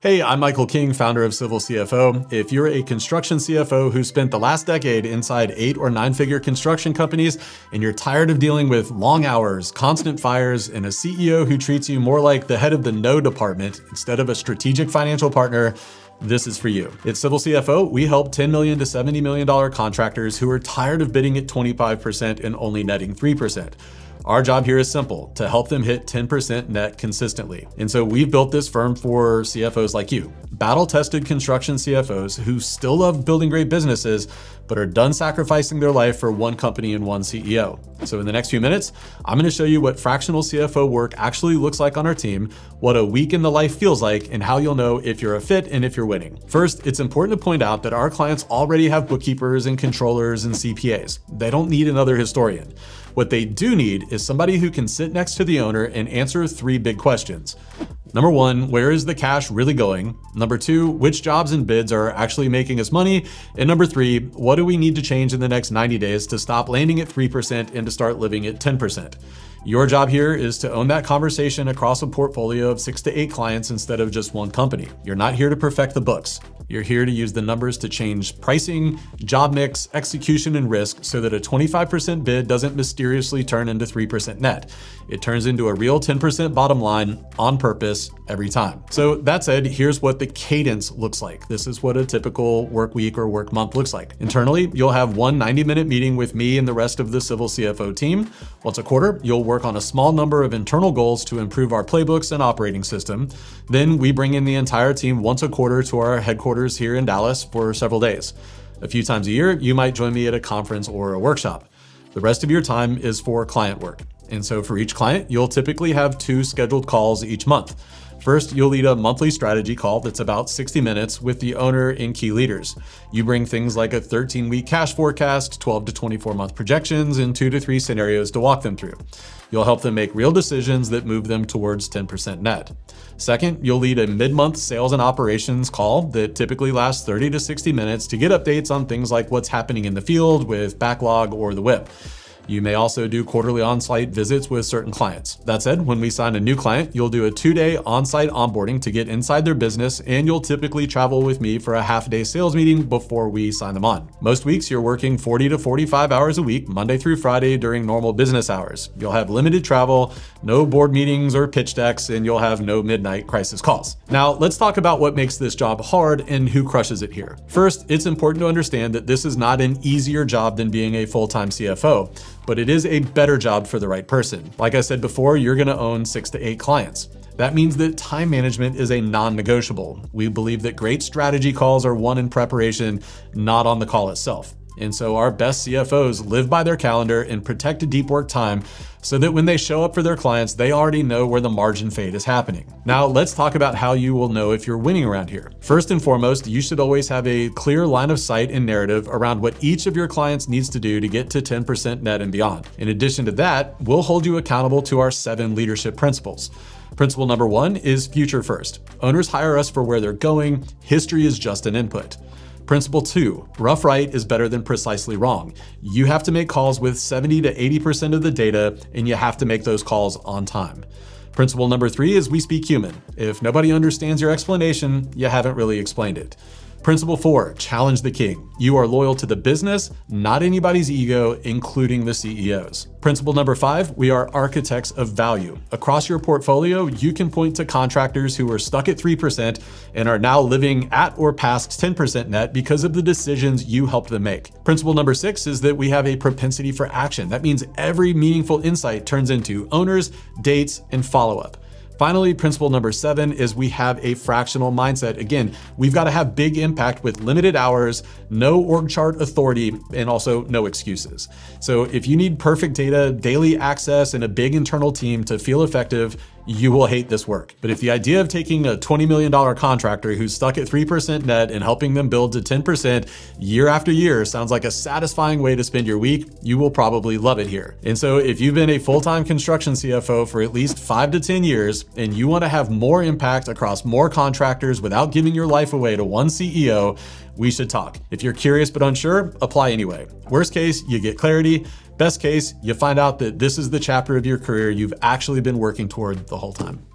Hey, I'm Michael King, founder of Civil CFO. If you're a construction CFO who spent the last decade inside 8 or 9-figure construction companies and you're tired of dealing with long hours, constant fires, and a CEO who treats you more like the head of the no department instead of a strategic financial partner, this is for you. At Civil CFO, we help $10 million to $70 million contractors who are tired of bidding at 25% and only netting 3%. Our job here is simple, to help them hit 10% net consistently. And so we've built this firm for CFOs like you, battle-tested construction CFOs who still love building great businesses, but are done sacrificing their life for one company and one CEO. So in the next few minutes, I'm going to show you what fractional CFO work actually looks like on our team, what a week in the life feels like, and how you'll know if you're a fit and if you're winning. First, it's important to point out that our clients already have bookkeepers and controllers and CPAs. They don't need another historian. What they do need is somebody who can sit next to the owner and answer 3 big questions. Number 1, where is the cash really going? Number 2, which jobs and bids are actually making us money? And number 3, what do we need to change in the next 90 days to stop landing at 3% and to start living at 10%? Your job here is to own that conversation across a portfolio of 6 to 8 clients instead of just one company. You're not here to perfect the books. You're here to use the numbers to change pricing, job mix, execution, and risk so that a 25% bid doesn't mysteriously turn into 3% net. It turns into a real 10% bottom line on purpose every time. So that said, here's what the cadence looks like. This is what a typical work week or work month looks like. Internally, you'll have one 90-minute meeting with me and the rest of the Civil CFO team. Once a quarter, you'll work on a small number of internal goals to improve our playbooks and operating system. Then we bring in the entire team once a quarter to our headquarters here in Dallas for several days. A few times a year, you might join me at a conference or a workshop. The rest of your time is for client work. And so for each client, you'll typically have 2 scheduled calls each month. First, you'll lead a monthly strategy call that's about 60 minutes with the owner and key leaders. You bring things like a 13-week cash forecast, 12 to 24-month projections, and 2 to 3 scenarios to walk them through. You'll help them make real decisions that move them towards 10% net. Second, you'll lead a mid-month sales and operations call that typically lasts 30 to 60 minutes to get updates on things like what's happening in the field with backlog or the WIP. You may also do quarterly on-site visits with certain clients. That said, when we sign a new client, you'll do a 2-day on-site onboarding to get inside their business, and you'll typically travel with me for a half-day sales meeting before we sign them on. Most weeks, you're working 40 to 45 hours a week, Monday through Friday during normal business hours. You'll have limited travel, no board meetings or pitch decks, and you'll have no midnight crisis calls. Now, let's talk about what makes this job hard and who crushes it here. First, it's important to understand that this is not an easier job than being a full-time CFO. But it is a better job for the right person. Like I said before, you're gonna own 6 to 8 clients. That means that time management is a non-negotiable. We believe that great strategy calls are won in preparation, not on the call itself. And so our best CFOs live by their calendar and protect a deep work time so that when they show up for their clients, they already know where the margin fade is happening. Now, let's talk about how you will know if you're winning around here. First and foremost, you should always have a clear line of sight and narrative around what each of your clients needs to do to get to 10% net and beyond. In addition to that, we'll hold you accountable to our 7 leadership principles. Principle number 1 is future first. Owners hire us for where they're going. History is just an input. Principle 2, rough right is better than precisely wrong. You have to make calls with 70 to 80% of the data, and you have to make those calls on time. Principle number 3 is we speak human. If nobody understands your explanation, you haven't really explained it. Principle 4, challenge the king. You are loyal to the business, not anybody's ego, including the CEO's. Principle number 5, we are architects of value. Across your portfolio, you can point to contractors who are stuck at 3% and are now living at or past 10% net because of the decisions you helped them make. Principle number 6 is that we have a propensity for action. That means every meaningful insight turns into owners, dates, and follow-up. Finally, principle number 7 is we have a fractional mindset. Again, we've got to have big impact with limited hours, no org chart authority, and also no excuses. So if you need perfect data, daily access, and a big internal team to feel effective, you will hate this work. But if the idea of taking a $20 million contractor who's stuck at 3% net and helping them build to 10% year after year sounds like a satisfying way to spend your week, you will probably love it here. And so if you've been a full-time construction CFO for at least 5 to 10 years and you want to have more impact across more contractors without giving your life away to one CEO, we should talk. If you're curious but unsure, apply anyway. Worst case, you get clarity. Best case, you find out that this is the chapter of your career you've actually been working toward the whole time.